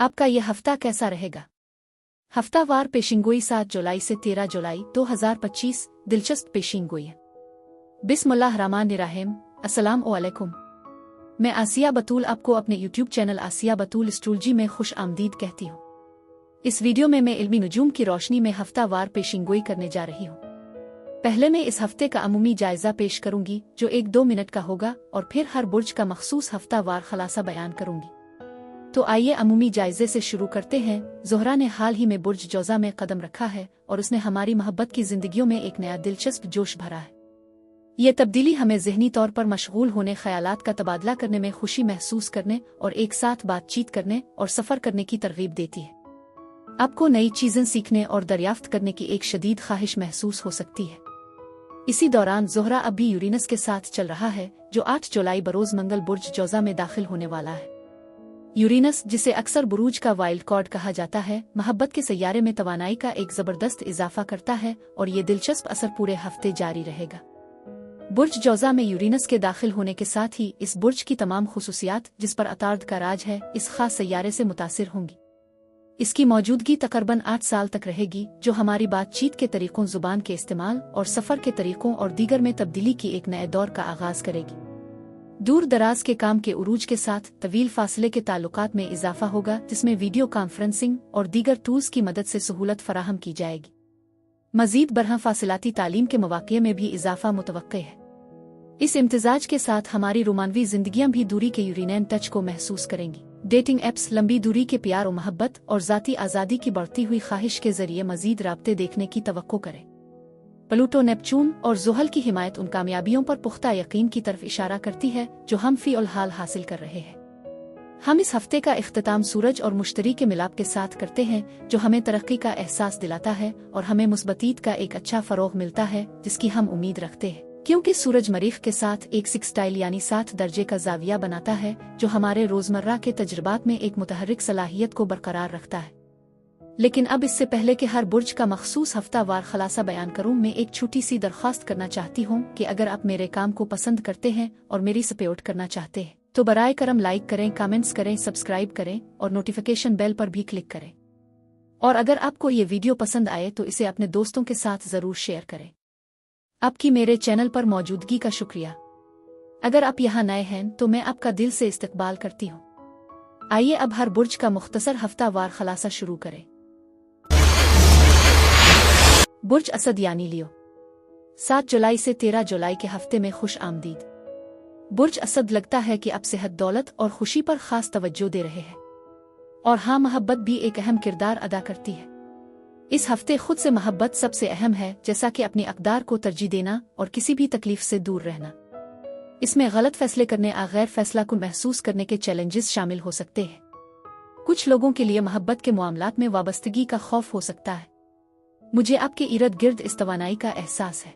आपका यह हफ्ता कैसा रहेगा? हफ्तावार पेशिंगोई 7 जुलाई से 13 जुलाई 2025 दिलचस्प पेशिंगोई है। बिस्मिल्लाहिर्रहमानिर्रहीम। अस्सलाम वालेकुम। मैं आसिया बतूल आपको अपने YouTube चैनल आसिया बतूल एस्ट्रोलॉजी में खुश आमदीद कहती हूँ। इस वीडियो में मैं इल्मी नुजूम की रोशनी में हफ्तावार पेशिंगोई करने जा रही हूँ। पहले मैं इस हफ्ते का अमूमी जायजा पेश करूंगी जो 1-2 मिनट का होगा और फिर हर बुर्ज का मखसूस हफ्तावार खलासा बयान करूंगी। तो आइए अमूमी जायजे से शुरू करते हैं। ज़ोहरा ने हाल ही में बुर्ज जौज़ा में कदम रखा है और उसने हमारी मोहब्बत की जिंदगियों में एक नया दिलचस्प जोश भरा है। ये तब्दीली हमें ज़हनी तौर पर मशगूल होने, ख्यालात का तबादला करने में खुशी महसूस करने और एक साथ बातचीत करने और सफ़र करने की तरगीब देती है। आपको नई चीज़ें सीखने और दरियाफ्त करने की एक शदीद ख्वाहिश महसूस हो सकती है। इसी दौरान ज़ोहरा अब भी यूरेनस के साथ चल रहा है जो 8 जुलाई बरोज़ मंगल बुर्ज जौज़ा में दाखिल होने वाला है। यूरेनस, जिसे अक्सर बुरूज का वाइल्ड कार्ड कहा जाता है, मोहब्बत के सैयारे में तवानाई का एक ज़बरदस्त इजाफा करता है और ये दिलचस्प असर पूरे हफ्ते जारी रहेगा। बुर्ज जौज़ा में यूरेनस के दाखिल होने के साथ ही इस बुर्ज की तमाम खुसूसियात जिस पर अतार्द का राज है इस खास सैयारे से मुतासिर होंगी। इसकी मौजूदगी तकरीबन 8 साल तक रहेगी, जो हमारी बातचीत के तरीकों, जुबान के इस्तेमाल और सफ़र के तरीकों और दीगर में तब्दीली की एक नए दौर का आगाज़ करेगी। दूर दराज के काम के उरूज के साथ तवील फासले के ताल्लुकात में इजाफा होगा, जिसमें वीडियो कॉन्फ्रेंसिंग और दीगर टूल्स की मदद से सहूलत फराहम की जाएगी। मजीद बरहा फासिलाती तालीम के मौक़े में भी इजाफा मुतवक्के है। इस इम्तिजाज के साथ हमारी रोमानवी जिंदगियां भी दूरी के यूरेनियन टच को महसूस करेंगी। डेटिंग एप्स लंबी दूरी के प्यार और मोहब्बत और ज़ाती आज़ादी की बढ़ती हुई ख्वाहिश के जरिए मजीद राब्ते देखने की तवक्को करें। प्लूटो, नेपच्यून और ज़ुहल की हिमायत उन कामयाबियों पर पुख्ता यकीन की तरफ इशारा करती है जो हम फ़िल हाल हासिल कर रहे हैं। हम इस हफ्ते का इख्तिताम सूरज और मुश्तरी के मिलाप के साथ करते हैं जो हमें तरक्की का एहसास दिलाता है और हमें मुस्बतीत का एक अच्छा फ़रोग़ मिलता है जिसकी हम उम्मीद रखते हैं, क्योंकि सूरज मरीख के साथ एक सिक्सटाइल यानी 7 दर्जे का जाविया बनाता है जो हमारे रोज़मर्रा के तजुर्बात में एक मुतहर्रिक सलाहियत को बरकरार रखता है। लेकिन अब इससे पहले कि हर बुर्ज का मखसूस हफ्तावार खलासा बयान करूं, मैं एक छोटी सी दरख्वास्त करना चाहती हूं कि अगर आप मेरे काम को पसंद करते हैं और मेरी सपोर्ट करना चाहते हैं तो बराए करम लाइक करें, कमेंट्स करें, सब्सक्राइब करें और नोटिफिकेशन बेल पर भी क्लिक करें। और अगर आपको ये वीडियो पसंद आए तो इसे अपने दोस्तों के साथ ज़रूर शेयर करें। आपकी मेरे चैनल पर मौजूदगी का शुक्रिया। अगर आप यहाँ नए हैं तो मैं आपका दिल से इस्तकबाल करती हूँ। आइए अब हर बुर्ज का मुख्तसर हफ्तावार खलासा शुरू करें। बुर्ज असद यानी लियो, 7 जुलाई से 13 जुलाई के हफ्ते में खुश आमदीद। बुर्ज असद लगता है कि अब सेहत, दौलत और खुशी पर खास तवज्जो दे रहे हैं और हाँ, मोहब्बत भी एक अहम किरदार अदा करती है। इस हफ्ते खुद से मोहब्बत सबसे अहम है, जैसा कि अपनी अक़दार को तरजीह देना और किसी भी तकलीफ से दूर रहना। इसमें गलत फैसले करने, गैर फैसला कुन महसूस करने के चैलेंजेस शामिल हो सकते हैं। कुछ लोगों के लिए मोहब्बत के मामलात में वाबस्तगी का खौफ हो सकता है। मुझे आपके इर्द गिर्द इस तवानाई का एहसास है।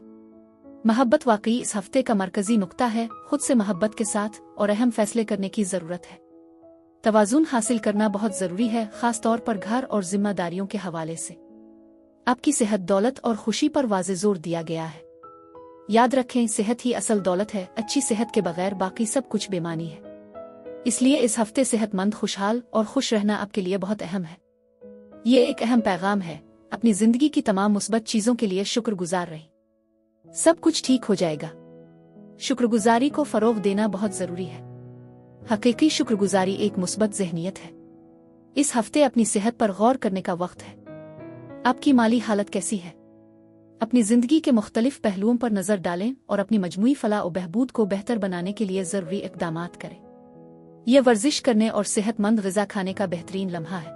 मोहब्बत वाकई इस हफ्ते का मरकजी नुक्ता है। खुद से मोहब्बत के साथ और अहम फैसले करने की ज़रूरत है। तवाज़ुन हासिल करना बहुत ज़रूरी है, ख़ास तौर पर घर और जिम्मेदारियों के हवाले से। आपकी सेहत, दौलत और खुशी पर वाज़े जोर दिया गया है। याद रखें, सेहत ही असल दौलत है। अच्छी सेहत के बगैर बाकी सब कुछ बेमानी है। इसलिए इस हफ्ते सेहतमंद, खुशहाल और खुश रहना आपके लिए बहुत अहम है। ये एक अहम पैगाम है। अपनी जिंदगी की तमाम मुस्बत चीजों के लिए शुक्रगुजार रहें। सब कुछ ठीक हो जाएगा। शुक्रगुजारी को फरोग देना बहुत जरूरी है। हकीकी शुक्रगुजारी एक मुस्बत ज़हनियत है। इस हफ्ते अपनी सेहत पर गौर करने का वक्त है। आपकी माली हालत कैसी है? अपनी जिंदगी के मुख्तलिफ पहलुओं पर नजर डालें और अपनी मजमूई फलाह और बहबूद को बेहतर बनाने के लिए जरूरी इक़दामात करें। यह वर्जिश करने और सेहतमंद ग़िज़ा खाने का बेहतरीन लम्हा है।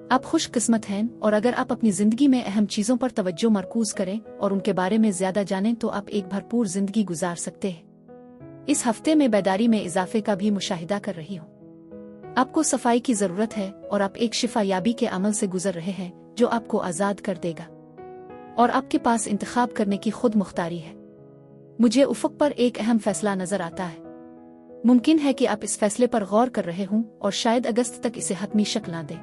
आप खुशकिस्मत हैं और अगर आप अपनी जिंदगी में अहम चीजों पर तवज्जो मरकूज करें और उनके बारे में ज्यादा जानें तो आप एक भरपूर जिंदगी गुजार सकते हैं। इस हफ्ते में बेदारी में इजाफे का भी मुशाहिदा कर रही हूँ। आपको सफाई की जरूरत है और आप एक शिफा याबी के अमल से गुजर रहे हैं जो आपको आजाद कर देगा और आपके पास इंतखाब करने की खुद मुख्तारी है। मुझे उफ़क़ पर एक अहम फैसला नजर आता है। मुमकिन है कि आप इस फैसले पर गौर कर रहे हों और शायद अगस्त तक इसे हतमी शक्ल ना दें।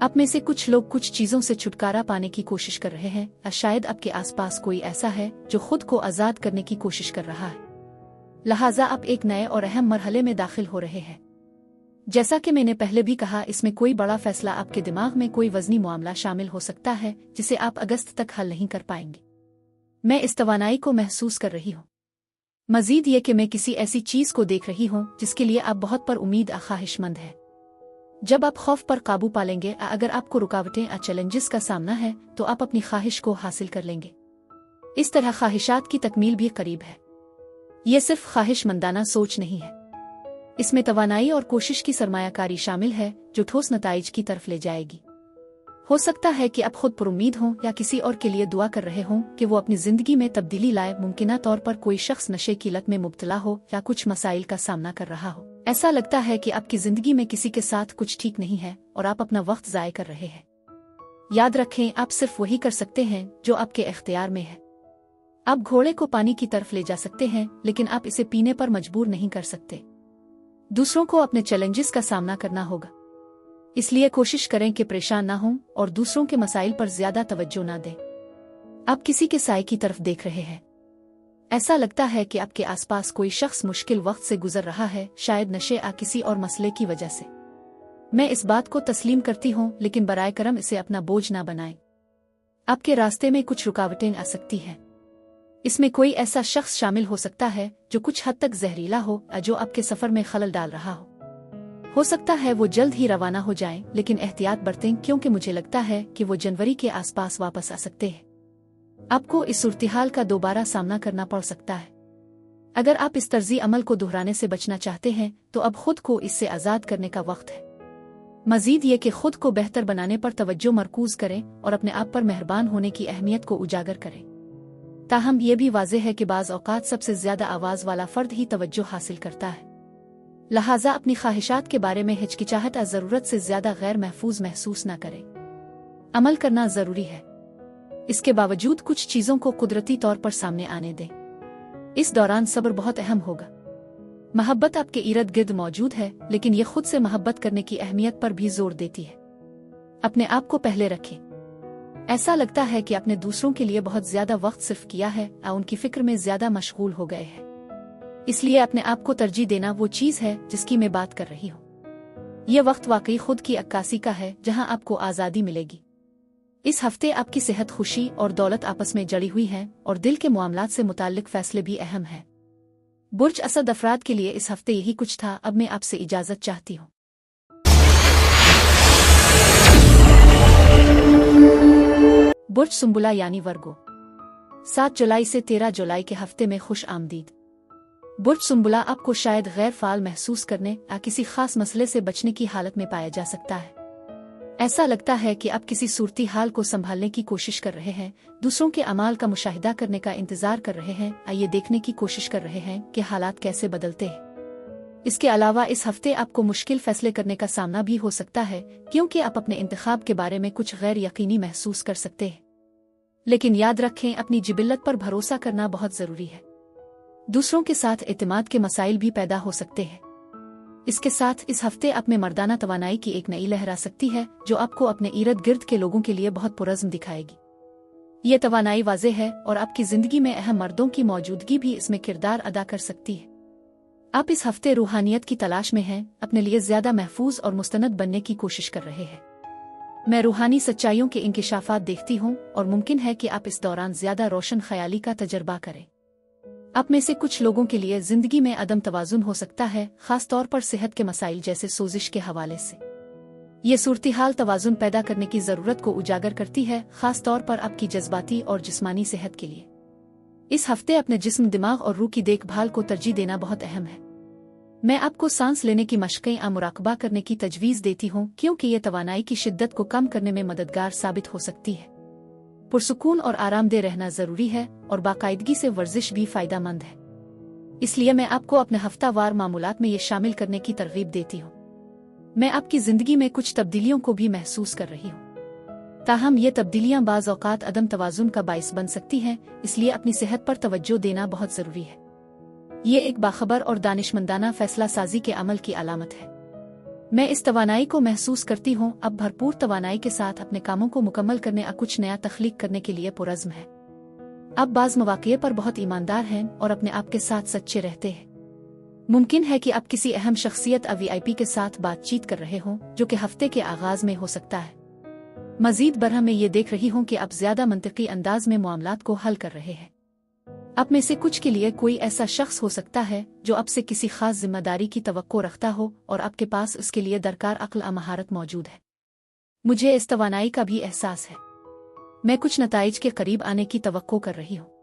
आप में से कुछ लोग कुछ चीजों से छुटकारा पाने की कोशिश कर रहे हैं, या शायद आपके आसपास कोई ऐसा है जो खुद को आजाद करने की कोशिश कर रहा है। लिहाजा आप एक नए और अहम मरहले में दाखिल हो रहे हैं। जैसा कि मैंने पहले भी कहा, इसमें कोई बड़ा फैसला आपके दिमाग में कोई वजनी मामला शामिल हो सकता है जिसे आप अगस्त तक हल नहीं कर पाएंगे। मैं इस तवानाई को महसूस कर रही हूँ। मजीद ये कि मैं किसी ऐसी चीज को देख रही हूँ जिसके लिए आप बहुत पर उम्मीद ख्वाहिशमंद है। जब आप खौफ पर काबू पालेंगे, अगर आपको रुकावटें चैलेंजेस का सामना है, तो आप अपनी ख्वाहिश को हासिल कर लेंगे। इस तरह ख्वाहिशात की तकमील भी करीब है। ये सिर्फ ख्वाहिशमंदाना सोच नहीं है, इसमें तवानाई और कोशिश की सरमायाकारी शामिल है जो ठोस नताइज की तरफ ले जाएगी। हो सकता है कि आप खुद पर उम्मीद हों या किसी और के लिए दुआ कर रहे हों कि वो अपनी जिंदगी में तब्दीली लाए। मुमकिन तौर पर कोई शख्स नशे की लत में मुब्तला हो या कुछ मसाइल का सामना कर रहा हो। ऐसा लगता है कि आपकी जिंदगी में किसी के साथ कुछ ठीक नहीं है और आप अपना वक्त ज़ाय कर रहे हैं। याद रखें, आप सिर्फ वही कर सकते हैं जो आपके इख्तियार में है। आप घोड़े को पानी की तरफ ले जा सकते हैं, लेकिन आप इसे पीने पर मजबूर नहीं कर सकते। दूसरों को अपने चैलेंजेस का सामना करना होगा, इसलिए कोशिश करें कि परेशान ना हों और दूसरों के मसाइल पर ज्यादा तवज्जो ना दें। आप किसी के साए की तरफ देख रहे हैं। ऐसा लगता है कि आपके आसपास कोई शख्स मुश्किल वक्त से गुजर रहा है, शायद नशे या किसी और मसले की वजह से। मैं इस बात को तस्लीम करती हूँ, लेकिन बराए करम इसे अपना बोझ ना बनाएं। आपके रास्ते में कुछ रुकावटें आ सकती हैं। इसमें कोई ऐसा शख्स शामिल हो सकता है जो कुछ हद तक जहरीला हो या जो आपके सफर में खलल डाल रहा हो सकता है वो जल्द ही रवाना हो जाएं, लेकिन एहतियात बरतें क्योंकि मुझे लगता है कि वो जनवरी के आसपास वापस आ सकते हैं। आपको इस सूरत-ए-हाल का दोबारा सामना करना पड़ सकता है। अगर आप इस तर्जी अमल को दोहराने से बचना चाहते हैं तो अब खुद को इससे आज़ाद करने का वक्त है। मजीद ये कि खुद को बेहतर बनाने पर तवज्जो मरकूज करें और अपने आप पर मेहरबान होने की अहमियत को उजागर करें। ताहम ये भी वाज़ेह है कि बाज़ औक़ात सबसे ज़्यादा आवाज़ वाला फ़र्द ही तवज्जो हासिल करता है। लिहाजा अपनी ख्वाहिशात के बारे में हिचकिचाहट या ज़रूरत से ज़्यादा गैर महफूज महसूस न करें। अमल करना ज़रूरी है, इसके बावजूद कुछ चीज़ों को कुदरती तौर पर सामने आने दें। इस दौरान सब्र बहुत अहम होगा। मोहब्बत आपके इर्द गिर्द मौजूद है, लेकिन ये खुद से मोहब्बत करने की अहमियत पर भी जोर देती है। अपने आप को पहले रखें। ऐसा लगता है कि आपने दूसरों के लिए बहुत ज्यादा वक्त सिर्फ किया है या उनकी फिक्र में ज्यादा मशगूल हो गए हैं। इसलिए अपने आप को तरजीह देना वो चीज है जिसकी मैं बात कर रही हूँ। यह वक्त वाकई खुद की अक्कासी का है जहां आपको आज़ादी मिलेगी। इस हफ्ते आपकी सेहत, खुशी और दौलत आपस में जड़ी हुई है और दिल के मामलात से मुताल्लिक फैसले भी अहम हैं। बुर्ज असद अफराद के लिए इस हफ्ते यही कुछ था। अब मैं आपसे इजाजत चाहती हूँ। बुर्ज सुंबुला यानी वर्गो, 7 जुलाई से 13 जुलाई के हफ्ते में खुश आमदीद। बुर्ज सुंबुला आपको शायद गैर फाल महसूस करने या किसी खास मसले से बचने की हालत में पाया जा सकता है। ऐसा लगता है कि आप किसी सूरती हाल को संभालने की कोशिश कर रहे हैं, दूसरों के अमाल का मुशाहिदा करने का इंतजार कर रहे हैं, ये देखने की कोशिश कर रहे हैं कि हालात कैसे बदलते हैं। इसके अलावा इस हफ्ते आपको मुश्किल फैसले करने का सामना भी हो सकता है, क्योंकि आप अपने इंतखाब के बारे में कुछ गैर यकीनी महसूस कर सकते हैं। लेकिन याद रखें, अपनी जिबिल्लत पर भरोसा करना बहुत जरूरी है। दूसरों के साथ एतमाद के मसाइल भी पैदा हो सकते हैं। इसके साथ इस हफ्ते आप में मर्दाना तवानाई की एक नई लहर आ सकती है जो आपको अपने इर्द गिर्द के लोगों के लिए बहुत पुरज़्म दिखाएगी। ये तवानाई वाज़ेह है और आपकी जिंदगी में अहम मर्दों की मौजूदगी भी इसमें किरदार अदा कर सकती है। आप इस हफ्ते रूहानियत की तलाश में हैं, अपने लिए ज्यादा महफूज और मुस्तनद बनने की कोशिश कर रहे हैं। मैं रूहानी सच्चाइयों के इंकिशाफात देखती हूँ और मुमकिन है कि आप इस दौरान ज्यादा रोशन ख्याली का तजर्बा करें। आप में से कुछ लोगों के लिए जिंदगी में अदम तवाजुन हो सकता है, खास तौर पर सेहत के मसाइल जैसे सोजिश के हवाले से। ये सूरत-ए-हाल तवाजुन पैदा करने की जरूरत को उजागर करती है, खास तौर पर आपकी जज्बाती और जिस्मानी सेहत के लिए। इस हफ्ते अपने जिस्म, दिमाग और रूह की देखभाल को तरजीह देना बहुत अहम है। मैं आपको सांस लेने की मशक़ें या मुराकबा करने की तजवीज़ देती हूँ, क्योंकि ये तवानाई की शिद्दत को कम करने में मददगार साबित हो सकती है। पुरसुकून और आरामदेह रहना जरूरी है और बाकायदगी से वर्जिश भी फायदेमंद है। इसलिए मैं आपको अपने हफ्तावार मामूलात में ये शामिल करने की तरगीब देती हूँ। मैं आपकी जिंदगी में कुछ तब्दीलियों को भी महसूस कर रही हूँ, ताहम ये तब्दीलियां बाज़ औक़ात अदम तवाज़ुन का बाइस बन सकती हैं, इसलिए अपनी सेहत पर तवज्जो देना बहुत जरूरी है। ये एक बाखबर और दानिशमंदाना फैसला साजी के अमल की अलामत है। मैं इस तवानाई को महसूस करती हूँ, अब भरपूर तवानाई के साथ अपने कामों को मुकम्मल करने या कुछ नया तख्लीक करने के लिए पुरज़्म है। अब बाज़ मवाक़े पर बहुत ईमानदार हैं और अपने आप के साथ सच्चे रहते हैं। मुमकिन है कि आप किसी अहम शख्सियत या वीआईपी के साथ बातचीत कर रहे हों, जो कि हफ्ते के आगाज में हो सकता है। मजीद बरह मैं ये देख रही हूँ कि आप ज्यादा मंतकी अंदाज में मामलात को हल कर रहे हैं। आप में से कुछ के लिए कोई ऐसा शख्स हो सकता है जो आपसे किसी खास जिम्मेदारी की तवक्को रखता हो और आपके पास उसके लिए दरकार अक्ल और महारत मौजूद है। मुझे इस तवानाई का भी एहसास है। मैं कुछ नताइज के करीब आने की तवक्को कर रही हूँ।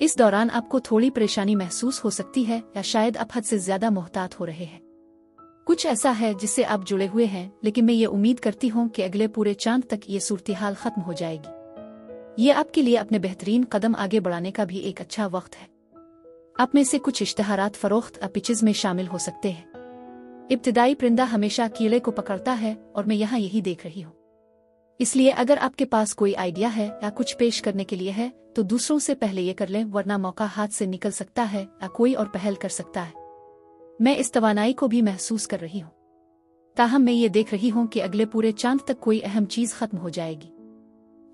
इस दौरान आपको थोड़ी परेशानी महसूस हो सकती है या शायद आप हद से ज्यादा मोहतात हो रहे हैं। कुछ ऐसा है जिससे आप जुड़े हुए हैं, लेकिन मैं ये उम्मीद करती हूँ कि अगले पूरे चांद तक ये सूरत-ए-हाल खत्म हो जाएगी। ये आपके लिए अपने बेहतरीन कदम आगे बढ़ाने का भी एक अच्छा वक्त है। आप में से कुछ इश्तहारात फरोख्त या पिचेस में शामिल हो सकते हैं। इब्तिदाई परिंदा हमेशा कीड़े को पकड़ता है और मैं यहाँ यही देख रही हूँ। इसलिए अगर आपके पास कोई आइडिया है या कुछ पेश करने के लिए है तो दूसरों से पहले ये कर लें, वरना मौका हाथ से निकल सकता है या कोई और पहल कर सकता है। मैं इस तवानाई को भी महसूस कर रही हूँ। ताहम मैं ये देख रही हूँ कि अगले पूरे चांद तक कोई अहम चीज खत्म हो जाएगी।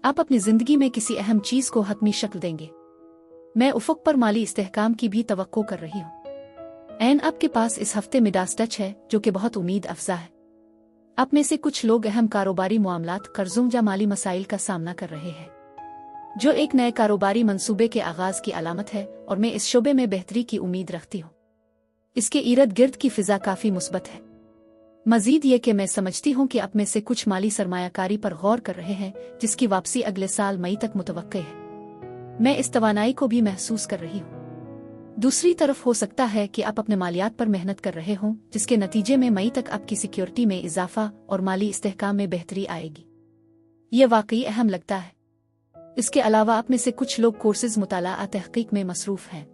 आप अपनी जिंदगी में किसी अहम चीज को हतमी शक्ल देंगे। मैं उफक पर माली इस्तेहकाम की भी तवक्को कर रही हूँ। ऐन आपके पास इस हफ्ते मिडास टच है, जो कि बहुत उम्मीद अफजा है। आप में से कुछ लोग अहम कारोबारी मामलात, कर्जों या माली मसाइल का सामना कर रहे हैं, जो एक नए कारोबारी मंसूबे के आगाज की अलामत है, और मैं इस शोबे में बेहतरी की उम्मीद रखती हूँ। इसके इर्द गिर्द की फिजा काफी मुस्बत है। मजीद ये कि मैं समझती हूँ कि आप में से कुछ माली सरमायाकारी पर गौर कर रहे हैं, जिसकी वापसी अगले साल मई तक मुतवक्के है। मैं इस तवानाई को भी महसूस कर रही हूँ। दूसरी तरफ हो सकता है कि आप अपने मालियात पर मेहनत कर रहे हों, जिसके नतीजे में मई तक आपकी सिक्योरिटी में इजाफा और माली इस्तेहकाम में बेहतरी आएगी। ये वाकई अहम लगता है। इसके अलावा आप में से कुछ लोग कोर्सेज, मुताला, तहकीक में मसरूफ हैं।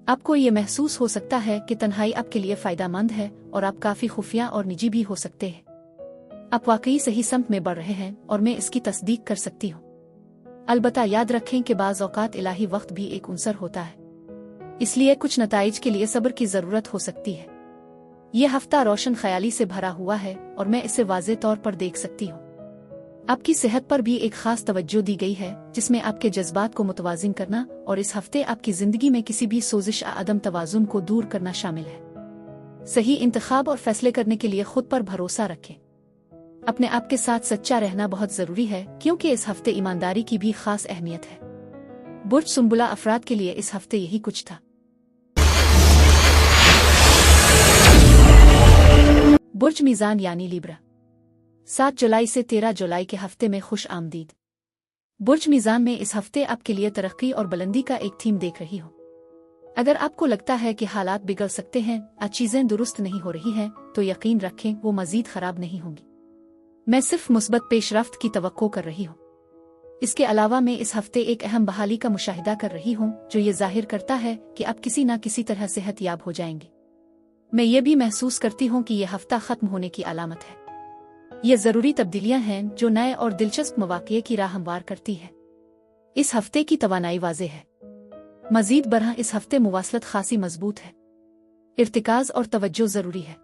आपको ये महसूस हो सकता है कि तन्हाई आपके लिए फायदेमंद है और आप काफी खुफिया और निजी भी हो सकते हैं। आप वाकई सही समत में बढ़ रहे हैं और मैं इसकी तस्दीक कर सकती हूँ। अलबत्ता याद रखें कि बाज़ औक़ात इलाही वक्त भी एक उनसर होता है, इसलिए कुछ नताइज के लिए सब्र की जरूरत हो सकती है। यह हफ्ता रोशन ख्याली से भरा हुआ है और मैं इसे वाज़े तौर पर देख सकती हूँ। आपकी सेहत पर भी एक खास तवज्जो दी गई है, जिसमें आपके जज्बात को मुतवाजिन करना और इस हफ्ते आपकी जिंदगी में किसी भी सोजिश या अदम तवाजुन को दूर करना शामिल है। सही इंतखाब और फैसले करने के लिए खुद पर भरोसा रखें। अपने आप के साथ सच्चा रहना बहुत जरूरी है, क्योंकि इस हफ्ते ईमानदारी की भी खास अहमियत है। बुर्ज सुंबुला अफराद के लिए इस हफ्ते यही कुछ था। बुर्ज मीज़ान यानी लिब्रा, 7 जुलाई से 13 जुलाई के हफ्ते में खुश आमदीद। बुर्ज मीज़ान में इस हफ्ते आपके लिए तरक्की और बुलंदी का एक थीम देख रही हो। अगर आपको लगता है कि हालात बिगड़ सकते हैं या चीजें दुरुस्त नहीं हो रही हैं, तो यकीन रखें वो मजीद खराब नहीं होंगी। मैं सिर्फ मुस्बत पेशरफ्त की तवक्को कर रही हूँ। इसके अलावा मैं इस हफ्ते एक अहम बहाली का मुशाहिदा कर रही हूँ, जो ये जाहिर करता है कि आप किसी न किसी तरह सेहतयाब हो जाएंगे। मैं ये भी महसूस करती हूँ कि यह हफ्ता खत्म होने की अलामत है। ये जरूरी तब्दीलियां हैं जो नए और दिलचस्प मौक़े की राह हमवार करती है। इस हफ्ते की तवानाई वाज़े है। मजीद बरह इस हफ्ते मुवासलत खासी मजबूत है। इर्तिकाज और तवज्जो जरूरी है।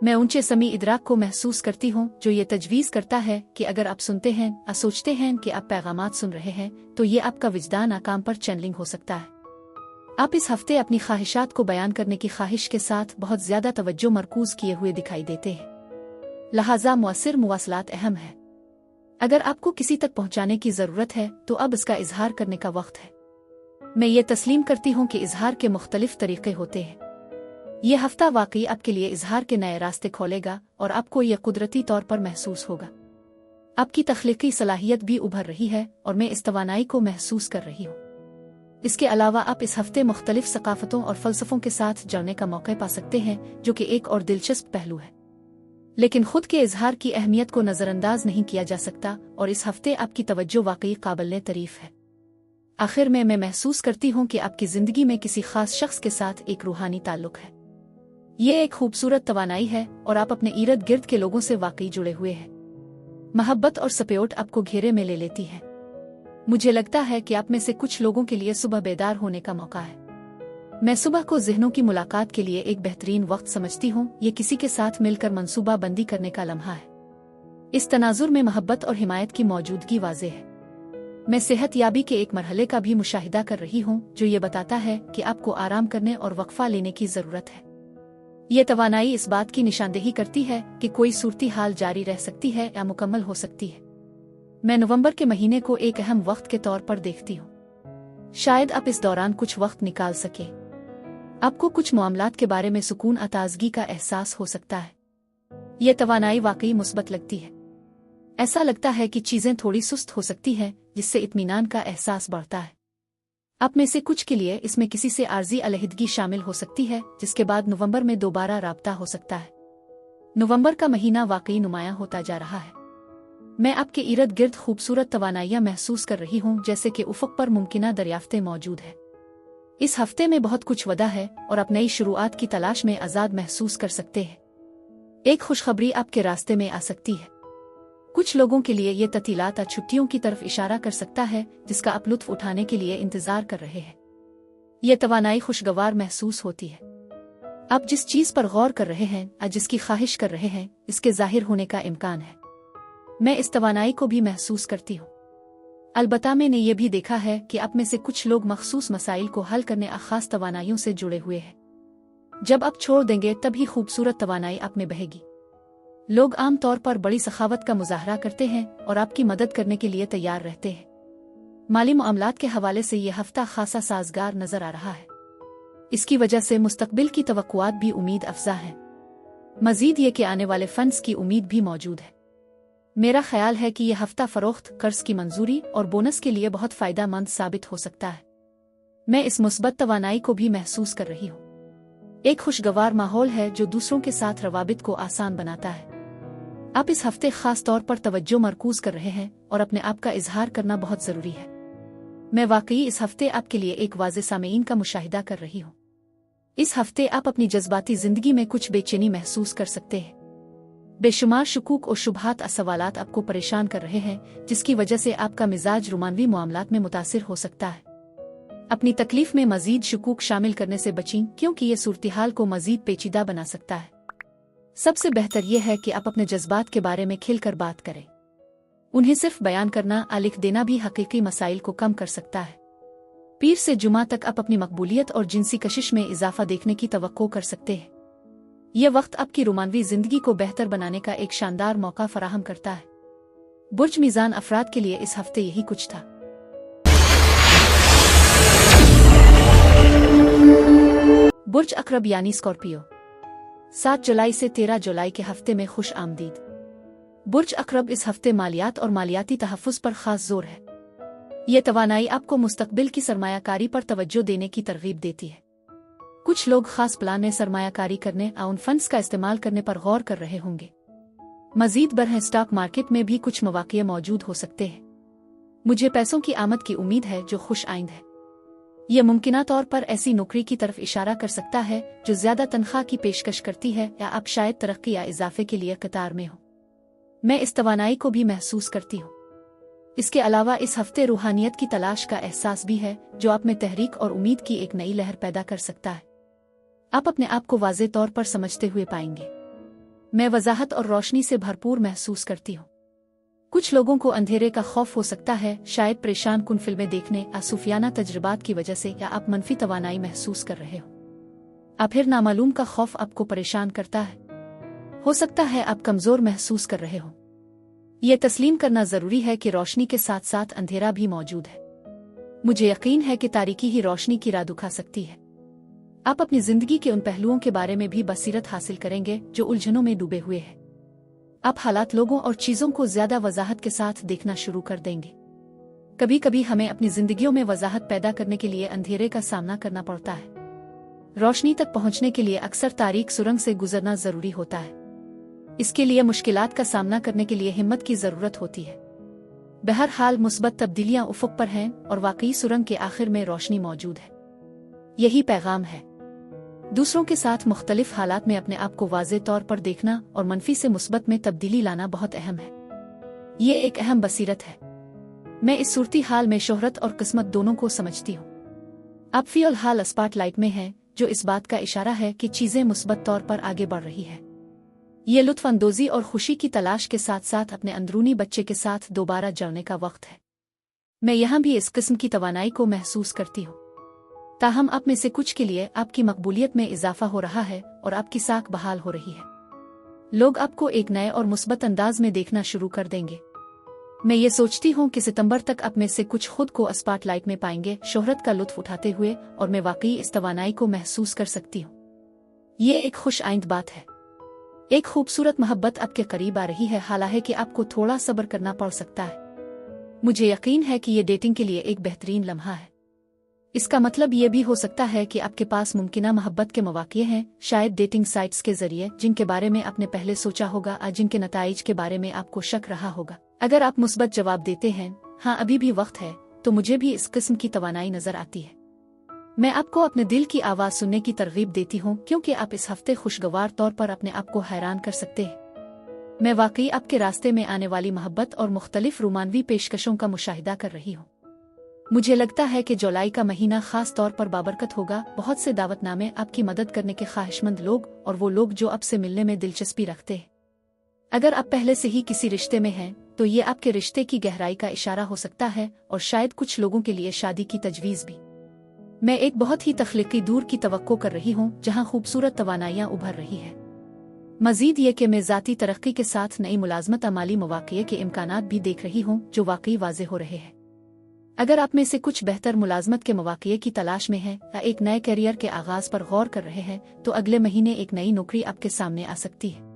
मैं ऊंचे समी इदराक को महसूस करती हूँ, जो ये तजवीज़ करता है कि अगर आप सुनते हैं या सोचते हैं कि आप पैगामात सुन रहे हैं, तो ये आपका विजदान आकाम पर चैनलिंग हो सकता है। आप इस हफ्ते अपनी ख्वाहिशात को बयान करने की ख्वाहिश के साथ बहुत ज्यादा तवज्जो मरकूज किए हुए दिखाई देते हैं। लिहाजा मुअस्सिर मुवासलात अहम है। अगर आपको किसी तक पहुंचाने की जरूरत है तो अब इसका इजहार करने का वक्त है। मैं ये तस्लीम करती हूँ कि इजहार के मुख्तलिफ तरीके होते हैं। यह हफ्ता वाकई आपके लिए इजहार के नए रास्ते खोलेगा और आपको यह कुदरती तौर पर महसूस होगा। आपकी तख्लीकी सलाहियत भी उभर रही है और मैं इस तवानाई को महसूस कर रही हूँ। इसके अलावा आप इस हफ्ते मुख्तलिफ सकाफतों और फलसफों के साथ जुड़ने का मौका पा सकते हैं, जो कि एक और दिलचस्प पहलू है। लेकिन खुद के इजहार की अहमियत को नजरअंदाज नहीं किया जा सकता और इस हफ्ते आपकी तवज्जो वाकई काबिल तारीफ है। आखिर में मैं महसूस करती हूँ कि आपकी जिंदगी में किसी खास शख्स के साथ एक रूहानी ताल्लुक है। ये एक खूबसूरत तवानाई है और आप अपने इर्द गिर्द के लोगों से वाकई जुड़े हुए हैं। मोहब्बत और सपोर्ट आपको घेरे में ले लेती है। मुझे लगता है कि आप में से कुछ लोगों के लिए सुबह बेदार होने का मौका है। मैं सुबह को ज़हनों की मुलाकात के लिए एक बेहतरीन वक्त समझती हूँ। ये किसी के साथ मिलकर मंसूबा बंदी करने का लम्हा है। इस तनाजुर में मोहब्बत और हिमायत की मौजूदगी वाज़े है। मैं सेहतयाबी के एक मरहले का भी मुशाहिदा कर रही हूँ जो ये बताता है कि आपको आराम करने और वक्फा लेने की जरूरत है। ये तवानाई इस बात की निशानदेही करती है कि कोई सूरती हाल जारी रह सकती है या मुकम्मल हो सकती है। मैं नवंबर के महीने को एक अहम वक्त के तौर पर देखती हूँ। शायद आप इस दौरान कुछ वक्त निकाल सके। आपको कुछ मामलात के बारे में सुकून और ताजगी का एहसास हो सकता है। यह तवानाई वाकई मुस्बत लगती है। ऐसा लगता है कि चीजें थोड़ी सुस्त हो सकती हैं, जिससे इत्मीनान का एहसास बढ़ता है। आप में से कुछ के लिए इसमें किसी से आर्जी अलहदगी शामिल हो सकती है, जिसके बाद नवंबर में दोबारा राब्ता हो सकता है। नवंबर का महीना वाकई नुमायां होता जा रहा है। मैं आपके इर्द गिर्द खूबसूरत तवानाइयां महसूस कर रही हूं, जैसे कि उफ़क़ पर मुमकिना दरियाफ्तें मौजूद है। इस हफ्ते में बहुत कुछ वदा है और आप नई शुरुआत की तलाश में आज़ाद महसूस कर सकते हैं। एक खुशखबरी आपके रास्ते में आ सकती है। कुछ लोगों के लिए ये ततीलात छुट्टियों की तरफ इशारा कर सकता है, जिसका आप लुत्फ उठाने के लिए इंतजार कर रहे हैं। ये तवानाई खुशगवार महसूस होती है। आप जिस चीज पर गौर कर रहे हैं या जिसकी ख्वाहिश कर रहे हैं, इसके जाहिर होने का इम्कान है। मैं इस तवानाई को भी महसूस करती हूँ। अलबत्ता मैंने ये भी देखा है कि आप में से कुछ लोग मखसूस मसाइल को हल करने और खास तवानाइयों से जुड़े हुए हैं। जब आप छोड़ देंगे तभी खूबसूरत तवानाई आप में बहेगी। लोग आम तौर पर बड़ी सखावत का मुजाहरा करते हैं और आपकी मदद करने के लिए तैयार रहते हैं। माली मामलात के हवाले से यह हफ्ता खासा साजगार नजर आ रहा है। इसकी वजह से मुस्तकबिल की तवक्कुआत भी उम्मीद अफजा हैं। मजीद ये कि आने वाले फंड्स की उम्मीद भी मौजूद है। मेरा ख्याल है कि यह हफ्ता फरोख्त, कर्ज की मंजूरी और बोनस के लिए बहुत फायदेमंद साबित हो सकता है। मैं इस मुस्बत तवानाई को भी महसूस कर रही हूँ। एक खुशगवार माहौल है जो दूसरों के साथ रवाबित को आसान बनाता है। आप इस हफ्ते खास तौर पर तवज्जो मरकूज कर रहे हैं और अपने आप का इजहार करना बहुत जरूरी है। मैं वाकई इस हफ्ते आपके लिए एक वाज़े सामेईन का मुशाहिदा कर रही हूँ। इस हफ्ते आप अपनी जज्बाती जिंदगी में कुछ बेचैनी महसूस कर सकते हैं। बेशुमार शुकूक और शुबहात सवालात आपको परेशान कर रहे हैं, जिसकी वजह से आपका मिजाज रोमानवी मामलात में मुतासिर हो सकता है। अपनी तकलीफ में मजीद शुकूक शामिल करने से बचें, क्योंकि ये सूरत-ए-हाल को मजीद पेचीदा बना सकता है। सबसे बेहतर यह है कि आप अपने जज्बात के बारे में खिलकर बात करें। उन्हें सिर्फ बयान करना या लिख देना भी हकीकी मसाइल को कम कर सकता है। पीर से जुमा तक आप अपनी मकबूलियत और जिनसी कशिश में इजाफा देखने की तवक्को कर सकते हैं। यह वक्त आपकी रोमानवी जिंदगी को बेहतर बनाने का एक शानदार मौका फराहम करता है। बुर्ज मीज़ान अफराद के लिए इस हफ्ते यही कुछ था। बुर्ज अकरब यानी स्कॉर्पियो, 7 जुलाई से 13 जुलाई के हफ्ते में खुश आमदीद। बुर्ज अकरब इस हफ्ते मालियात और मालियाती तहफ़्फ़ुज़ पर खास जोर है। यह तवानाई आपको मुस्तकबिल की सरमायाकारी पर तवज्जो देने की तरगीब देती है। कुछ लोग खास प्लान में सरमायाकारी करने और उन फंड्स का इस्तेमाल करने पर गौर कर रहे होंगे। मजीद बरह स्टॉक मार्केट में भी कुछ मौक़े मौजूद हो सकते हैं। मुझे पैसों की आमद की उम्मीद है जो खुश आइंद है। यह मुमकिना तौर पर ऐसी नौकरी की तरफ इशारा कर सकता है जो ज्यादा तनख्वाह की पेशकश करती है, या आप शायद तरक्की या इजाफे के लिए कतार में हो। मैं इस तवानाई को भी महसूस करती हूँ। इसके अलावा इस हफ्ते रूहानियत की तलाश का एहसास भी है, जो आप में तहरीक और उम्मीद की एक नई लहर पैदा कर सकता है। आप अपने आप को वाज़े तौर पर समझते हुए पाएंगे। मैं वजाहत और रोशनी से भरपूर महसूस करती हूँ। कुछ लोगों को अंधेरे का खौफ हो सकता है, शायद परेशान कुन फिल्में देखने या सूफियाना तजर्बात की वजह से, या आप मनफी तवानाई महसूस कर रहे हो। आप फिर नामालूम का खौफ आपको परेशान करता है। हो सकता है आप कमजोर महसूस कर रहे हो। यह तस्लीम करना जरूरी है कि रोशनी के साथ साथ अंधेरा भी मौजूद है। मुझे यकीन है कि तारीकी ही रोशनी की राह दिखा सकती है। आप अपनी जिंदगी के उन पहलुओं के बारे में भी बसीरत हासिल करेंगे जो उलझनों में डूबे हुए हैं। आप हालात, लोगों और चीजों को ज्यादा वजाहत के साथ देखना शुरू कर देंगे। कभी कभी हमें अपनी जिंदगियों में वजाहत पैदा करने के लिए अंधेरे का सामना करना पड़ता है। रोशनी तक पहुंचने के लिए अक्सर तारीक सुरंग से गुजरना जरूरी होता है। इसके लिए मुश्किलात का सामना करने के लिए हिम्मत की जरूरत होती है। बहरहाल मुस्बत तब्दीलियां उफुक पर हैं और वाकई सुरंग के आखिर में रोशनी मौजूद है। यही पैगाम है। दूसरों के साथ मुख्तलिफ हालात में अपने आप को वाज़े तौर पर देखना और मनफी से मुस्बत में तब्दीली लाना बहुत अहम है। ये एक अहम बसीरत है। मैं इस सूरती हाल में शोहरत और किस्मत दोनों को समझती हूँ। आप फिलहाल हाल स्पॉटलाइट में हैं, जो इस बात का इशारा है कि चीजें मुस्बत तौर पर आगे बढ़ रही है। ये लुत्फ अंदोजी और खुशी की तलाश के साथ साथ अपने अंदरूनी बच्चे के साथ दोबारा जुड़ने का वक्त है। मैं यहाँ भी इस किस्म की तवानाई को महसूस करती हूँ। ताहम आप में से कुछ के लिए आपकी मकबूलियत में इजाफा हो रहा है और आपकी साख बहाल हो रही है। लोग आपको एक नए और मुस्बत अंदाज में देखना शुरू कर देंगे। मैं ये सोचती हूँ कि सितंबर तक आप में से कुछ खुद को स्पॉटलाइट में पाएंगे, शोहरत का लुत्फ उठाते हुए, और मैं वाकई इस तवानाई को महसूस कर सकती हूँ। ये एक खुश आइंद बात है। एक खूबसूरत मोहब्बत आपके करीब आ रही है, हालांकि आपको थोड़ा सब्र करना पड़ सकता है। मुझे यकीन है कि ये डेटिंग के लिए एक बेहतरीन लम्हा है। इसका मतलब ये भी हो सकता है कि आपके पास मुमकिना मोहब्बत के मौके हैं, शायद डेटिंग साइट्स के जरिए, जिनके बारे में आपने पहले सोचा होगा और जिनके नताइज के बारे में आपको शक रहा होगा। अगर आप मुस्बत जवाब देते हैं, हाँ अभी भी वक्त है, तो मुझे भी इस किस्म की तवानाई नजर आती है। मैं आपको अपने दिल की आवाज़ सुनने की तरगीब देती हूँ, क्योंकि आप इस हफ्ते खुशगवार तौर पर अपने आप को हैरान कर सकते हैं। मैं वाकई आपके रास्ते में आने वाली मोहब्बत और मुख्तलिफ रोमानवी पेशकशों का मुशाहिदा कर रही हूँ। मुझे लगता है कि जुलाई का महीना खास तौर पर बाबरकत होगा। बहुत से दावतनामे आपकी मदद करने के ख्वाहिशमंद लोग और वो लोग जो आपसे मिलने में दिलचस्पी रखते हैं। अगर आप पहले से ही किसी रिश्ते में हैं, तो ये आपके रिश्ते की गहराई का इशारा हो सकता है, और शायद कुछ लोगों के लिए शादी की तजवीज़ भी। मैं एक बहुत ही तख्लीकी दूर की तवक्को कर रही हूँ, जहाँ खूबसूरत तवानाइयाँ उभर रही है। मजीद ये कि मैं ज़ाती तरक्की के साथ नई मुलाजमत अमाली मौक़े के इम्कानात भी देख रही हूँ, जो वाकई वाज़े हो रहे हैं। अगर आप में से कुछ बेहतर मुलाजमत के मौक़े की तलाश में हैं या एक नए करियर के आगाज़ पर गौर कर रहे हैं, तो अगले महीने एक नई नौकरी आपके सामने आ सकती है।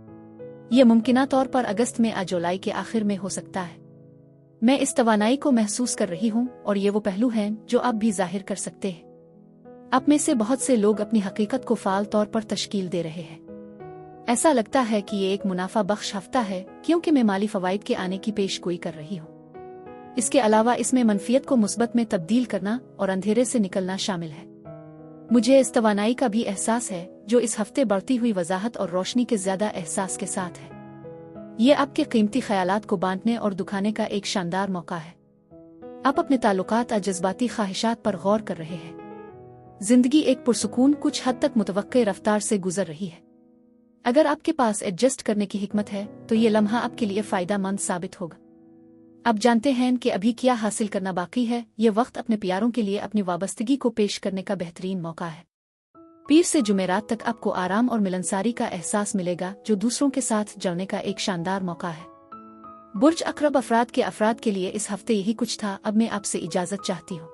यह मुमकिना तौर पर अगस्त में या जुलाई के आखिर में हो सकता है। मैं इस तवानाई को महसूस कर रही हूँ, और ये वो पहलू हैं जो आप भी जाहिर कर सकते हैं। आप में से बहुत से लोग अपनी हकीकत को फाल तौर पर तश्कील दे रहे हैं। ऐसा लगता है कि ये एक मुनाफा बख्श हफ्ता है, क्योंकि मैं माली फवाइद के आने की पेशगोई कर रही हूँ। इसके अलावा इसमें मनफियत को मुस्बत में तब्दील करना और अंधेरे से निकलना शामिल है। मुझे इस तवानाई का भी एहसास है, जो इस हफ्ते बढ़ती हुई वजाहत और रोशनी के ज्यादा एहसास के साथ है। ये आपके कीमती ख्यालात को बांटने और दुखाने का एक शानदार मौका है। आप अपने ताल्लुकात और जज्बाती ख्वाहिशात पर गौर कर रहे हैं। जिंदगी एक पुरसुकून, कुछ हद तक मुतवक्के रफ्तार से गुजर रही है। अगर आपके पास एडजस्ट करने की हिकमत है, तो ये लम्हा आपके लिए फायदेमंद साबित होगा। आप जानते हैं कि अभी क्या हासिल करना बाकी है। ये वक्त अपने प्यारों के लिए अपनी वाबस्तगी को पेश करने का बेहतरीन मौका है। पीर से जुमेरात तक आपको आराम और मिलनसारी का एहसास मिलेगा, जो दूसरों के साथ जुड़ने का एक शानदार मौका है। बुर्ज अकरब अफराद के लिए इस हफ्ते यही कुछ था। अब मैं आपसे इजाजत चाहती हूँ।